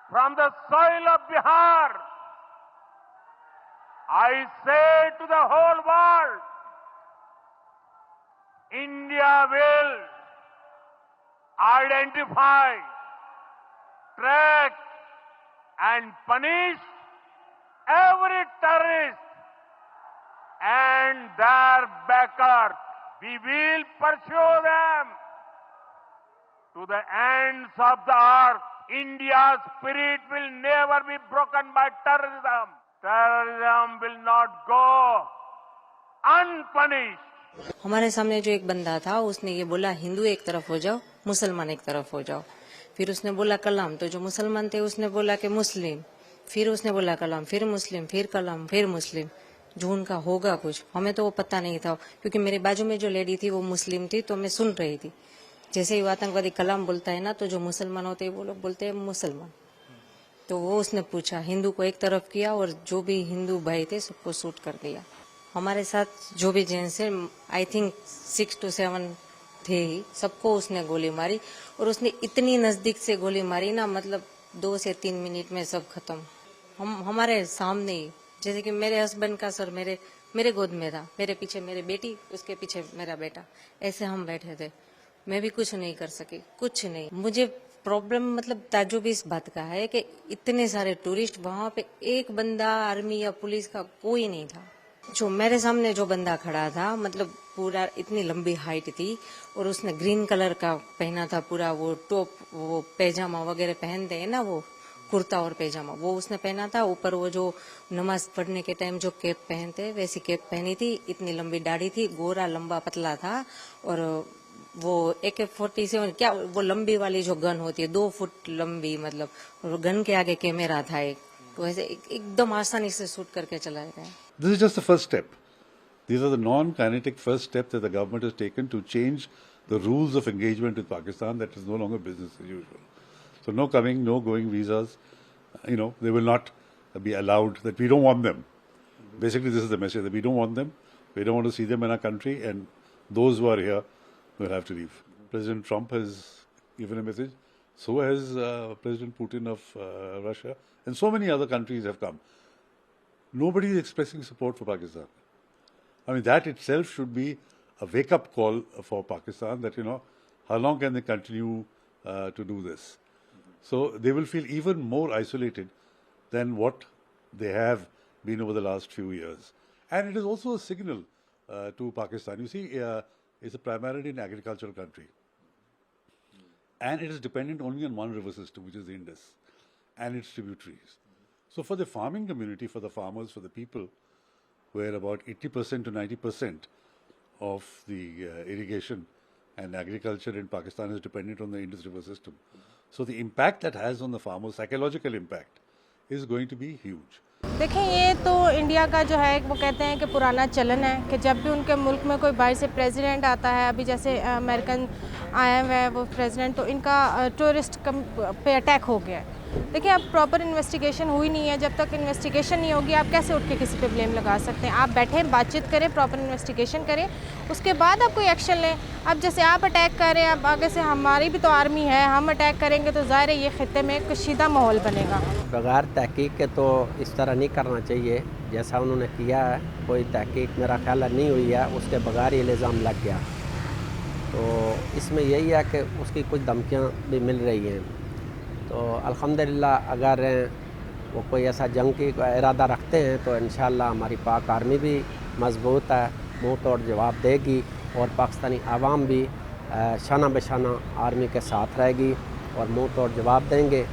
from the soil of Bihar, I say to the whole world, India will identify, track and punish every terrorist and their backers. We will pursue them to the ends of the earth. India's spirit will never be broken by terrorism. Terrorism will not go unpunished. हमारे सामने जो एक बंदा था उसने ये बोला हिंदू एक तरफ हो जाओ, मुसलमान एक तरफ हो जाओ। फिर उसने बोला कलाम, तो जो मुसलमान थे उसने बोला कि मुस्लिम, फिर उसने बोला कलाम, फिर मुस्लिम, फिर कलाम, फिर मुस्लिम। जो उनका होगा कुछ हमें तो वो पता नहीं था, क्योंकि मेरे बाजू में जो लेडी थी वो मुस्लिम थी, तो मैं सुन रही थी। जैसे ही वो आतंकवादी कलाम बोलता है ना, तो जो मुसलमान होते हैं वो लोग बोलते हैं मुसलमान। तो वो उसने पूछा, हिंदू को एक तरफ किया और जो भी हिंदू भाई थे सबको शूट कर दिया। हमारे साथ जो भी जेंट्स है, आई थिंक 6 to 7 थे ही, सबको उसने गोली मारी। और उसने इतनी नजदीक से गोली मारी ना, मतलब 2 से 3 मिनट में सब खत्म। हमारे सामने ही, जैसे कि मेरे हस्बैंड का सर मेरे गोद में था, मेरे पीछे मेरी बेटी, उसके पीछे मेरा बेटा, ऐसे हम बैठे थे। मैं भी कुछ नहीं कर सकी, कुछ नहीं। मुझे प्रॉब्लम मतलब ताज्जुब इस बात का है कि इतने सारे टूरिस्ट, वहां पे एक बंदा आर्मी या पुलिस का कोई नहीं था। जो मेरे सामने जो बंदा खड़ा था, मतलब पूरा इतनी लंबी हाइट थी और उसने ग्रीन कलर का पहना था, पूरा वो टॉप, वो पैजामा वगैरह पहनते हैं ना, वो कुर्ता और पैजामा, वो उसने पहना था। ऊपर वो जो नमाज पढ़ने के टाइम जो कैप पहनते हैं वैसी कैप पहनी थी। इतनी लंबी दाढ़ी थी, गोरा लंबा पतला था। और वो AK-47 क्या, वो लंबी वाली जो गन होती है 2 फुट लंबी, मतलब, और गन के आगे कैमरा था एक, तो ऐसे एकदम आसानी से शूट करके चलाया गया। This is just the first step. These are the non-kinetic first steps that the government has taken to change the rules of engagement with Pakistan. That is no longer business as usual. So no coming, no going visas. They will not be allowed. That we don't want them. Basically, this is the message, that we don't want them. We don't want to see them in our country, and those who are here will have to leave. President Trump has given a message. So has President Putin of Russia, and so many other countries have come. Nobody is expressing support for Pakistan. I mean, that itself should be a wake-up call for Pakistan, that, how long can they continue to do this? So they will feel even more isolated than what they have been over the last few years. And it is also a signal to Pakistan. You see, it's a primarily an agricultural country. And it is dependent only on one river system, which is the Indus, and its tributaries. So for the farming community, for the farmers, for the people, where about 80% to 90% of the irrigation and agriculture in Pakistan is dependent on the Indus River system. So the impact that has on the farmers, psychological impact, is going to be huge. देखें, ये तो India का जो है वो कहते हैं कि पुराना चलन है कि जब भी उनके मुल्क में कोई बाहर से प्रेसिडेंट आता है, अभी जैसे अमेरिकन आया हुआ है वो प्रेसिडेंट, तो इनका टूरिस्ट पे अटैक हो गया है। देखिए, अब प्रॉपर इन्वेस्टिगेशन हुई नहीं है। जब तक इन्वेस्टिगेशन नहीं होगी, आप कैसे उठ के किसी पे ब्लेम लगा सकते हैं? आप बैठें, बातचीत करें, प्रॉपर इन्वेस्टिगेशन करें, उसके बाद आप कोई एक्शन लें। अब जैसे आप अटैक कर रहे हैं, अब आगे से हमारी भी तो आर्मी है, हम अटैक करेंगे तो ज़ाहिर है ये खित्ते में कशीदा माहौल बनेगा। बगैर तहकीक के तो इस तरह नहीं करना चाहिए जैसा उन्होंने किया है। कोई तहकीक मेरा ख्याल नहीं हुई है, उसके बगैर ये इल्ज़ाम लग गया। तो इसमें यही है कि उसकी कुछ धमकियाँ भी मिल रही हैं। तो अल्हम्दुलिल्लाह, अगर वो कोई ऐसा जंग की इरादा रखते हैं तो इंशाअल्लाह हमारी पाक आर्मी भी मजबूत है, मुँह तोड़ जवाब देगी, और पाकिस्तानी आवाम भी शाना बशाना आर्मी के साथ रहेगी और मुँह तोड़ जवाब देंगे।